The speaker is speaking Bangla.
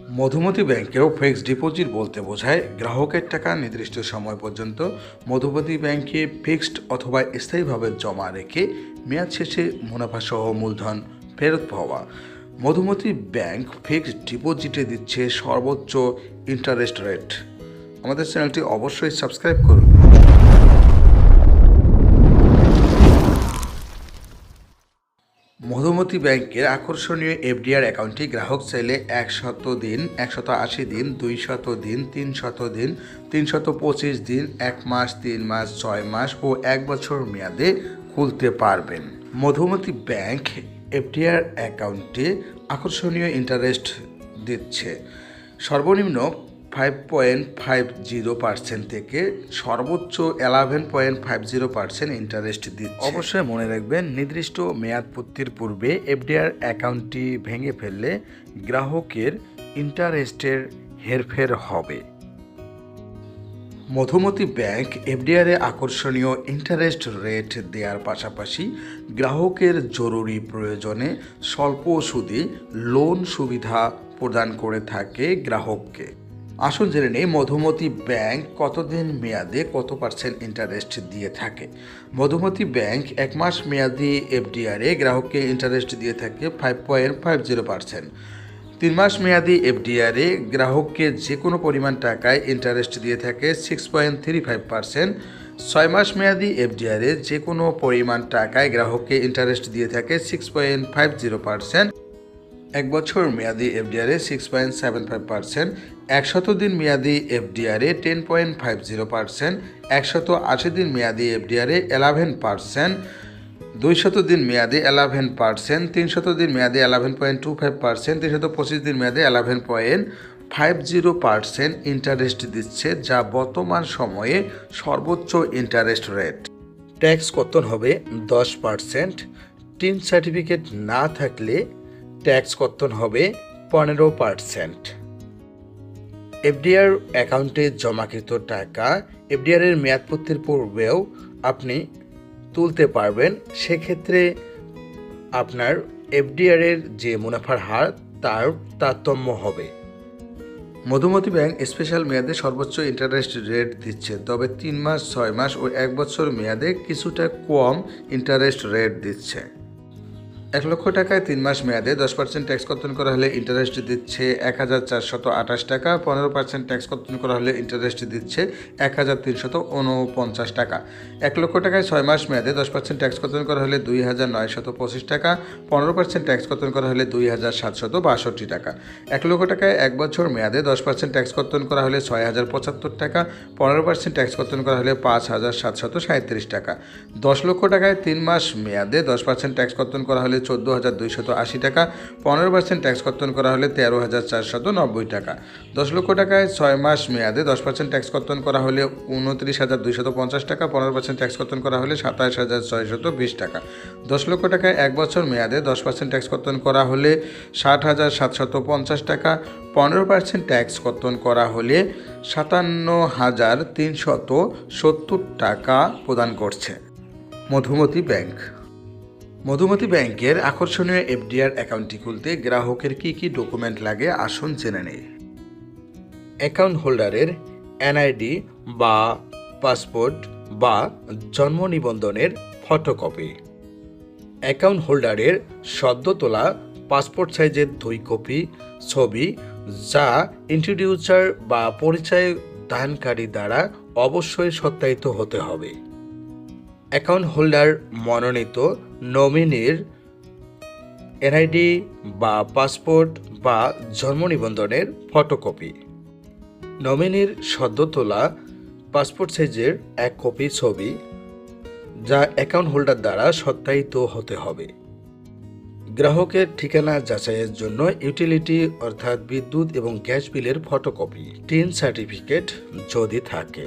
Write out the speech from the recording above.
মধুমতি ব্যাংকেও ফিক্সড ডিপোজিট বলতে বোঝায় গ্রাহকের টাকা নির্দিষ্ট সময় পর্যন্ত মধুমতি ব্যাংকে ফিক্সড অথবা স্থায়ীভাবে জমা রেখে মেয়াদ শেষে মুনাফাসহ মূলধন ফেরত পাওয়া। মধুমতি ব্যাংক ফিক্সড ডিপোজিটে দিচ্ছে সর্বোচ্চ ইন্টারেস্ট রেট। আমাদের চ্যানেলটি অবশ্যই সাবস্ক্রাইব করুন। মধুমতি ব্যাংকের আকর্ষণীয় এফডিআর অ্যাকাউন্টটি গ্রাহক চাইলে 100 দিন, 180 দিন, 200 দিন, 300 দিন, 325 দিন, 1 মাস, 3 মাস, 6 মাস ও 1 বছর মেয়াদে খুলতে পারবেন। মধুমতি ব্যাংক এফডিআর অ্যাকাউন্টে আকর্ষণীয় ইন্টারেস্ট দিচ্ছে। সর্বনিম্ন 5.50% থেকে সর্বোচ্চ 11.50% ইন্টারেস্ট দিচ্ছে। অবশ্যই মনে রাখবেন, নির্দিষ্ট মেয়াদপূর্তির পূর্বে এফডিআর অ্যাকাউন্টটি ভেঙে ফেললে গ্রাহকের ইন্টারেস্টের হেরফের হবে। মধুমতি ব্যাংক এফডিআরে আকর্ষণীয় ইন্টারেস্ট রেট দেওয়ার পাশাপাশি গ্রাহকের জরুরি প্রয়োজনে স্বল্প সুদে লোন সুবিধা প্রদান করে থাকে গ্রাহককে। আসুন জেনে নেই মধুমতি ব্যাংক কতদিন মেয়াদে কত পার্সেন্ট ইন্টারেস্ট দিয়ে থাকে। মধুমতি ব্যাংক 1 মাস মেয়াদি এফডিআরে গ্রাহককে ইন্টারেস্ট দিয়ে থাকে 5.50%। 3 মাস মেয়াদি এফডিআরে গ্রাহককে যে কোনো পরিমাণ টাকায় ইন্টারেস্ট দিয়ে থাকে 6.35%। 6 মাস মেয়াদি এফডিআরে যে কোনো পরিমাণ টাকায় গ্রাহককে ইন্টারেস্ট দিয়ে থাকে 6.50%। 1 বছর মেয়াদি এফডিআরে 6.75%। 100 দিন মেয়াদি এফডিআরে 10.50%। 180 দিন মেয়াদি এফডিআরে 11%। 200 দিন মেয়াদে 11%, 300 দিন মেয়াদে 11.25%, 325 দিন মেয়াদে 11.50% ইন্টারেস্ট দিচ্ছে, যা বর্তমান সময়ে সর্বোচ্চ ইন্টারেস্ট রেট। ট্যাক্স কর্তন হবে 10%। টিন সার্টিফিকেট না থাকলে ট্যাক্স কর্তন হবে 15%। এফডিআর অ্যাকাউন্টে জমাকৃত টাকা এফডিআর এর মেয়াদপূর্তির পূর্বেও আপনি তুলতে পারবেন। সেক্ষেত্রে আপনার এফডিআর এর যে মুনাফার হার তার তারতম্য হবে। মধুমতি ব্যাংক স্পেশাল মেয়াদে সর্বোচ্চ ইন্টারেস্ট রেট দিচ্ছে, তবে 3 মাস, 6 মাস ও 1 বছর মেয়াদে কিছুটা কম ইন্টারেস্ট রেট দিচ্ছে। 1 লক্ষ টাকায় 3 মাস মেয়াদে 10% ট্যাক্স কর্তন করা হলে ইন্টারেস্ট দিচ্ছে 1428 টাকা। 15% ট্যাক্স কর্তন করা হলে ইন্টারেস্ট দিচ্ছে 1349 টাকা। 1 লক্ষ টাকায় 6 মাস মেয়াদে 10% ট্যাক্স কর্তন করা হলে 2925 টাকা। 15% ট্যাক্স কর্তন করা হলে 2762 টাকা। 1 লক্ষ টাকায় 1 বছর মেয়াদে 10% ট্যাক্স কর্তন করা হলে 6075 টাকা। 15% ট্যাক্স কর্তন করা হলে 5737 টাকা। 10 লক্ষ টাকায় 3 মাস মেয়াদে 10% ট্যাক্স কর্তন করা হলে 14,280 টাকা। 15% ট্যাক্স কর্তন করা হলে 13,490 টাকা। 10 লক্ষ টাকায় 6 মাস মেয়াদে 10% ট্যাক্স কর্তন করা হলে 29,250 টাকা। 15% ট্যাক্স কর্তন করা হলে 27,620 টাকা। 10 লক্ষ টাকায় 1 বছর মেয়াদে 10% ট্যাক্স কর্তন করা হলে 60,750 টাকা। 15% ট্যাক্স কর্তন করা হলে 57,370 টাকা প্রদান করছে মধুমতি ব্যাংক। মধুমতি ব্যাংকের আকর্ষণীয় এফডিআর অ্যাকাউন্টটি খুলতে গ্রাহকের কী কী ডকুমেন্ট লাগে আসুন জেনে নেই। অ্যাকাউন্ট হোল্ডারের এনআইডি বা পাসপোর্ট বা জন্ম নিবন্ধনের ফটোকপি, অ্যাকাউন্ট হোল্ডারের সদ্য তোলা পাসপোর্ট সাইজের 2 কপি ছবি, যা ইন্ট্রোডিউসার বা পরিচয় দানকারী দ্বারা অবশ্যই সত্যায়িত হতে হবে। অ্যাকাউন্ট হোল্ডার মনোনীত নমিনির এনআইডি বা পাসপোর্ট বা জন্ম নিবন্ধনের ফটোকপি, নমিনির সদ্য তোলা পাসপোর্ট সাইজের 1 কপি ছবি, যা অ্যাকাউন্ট হোল্ডার দ্বারা সত্যায়িত হতে হবে। গ্রাহকের ঠিকানা যাচাইয়ের জন্য ইউটিলিটি অর্থাৎ বিদ্যুৎ এবং গ্যাস বিলের ফটোকপি, টিন সার্টিফিকেট যদি থাকে।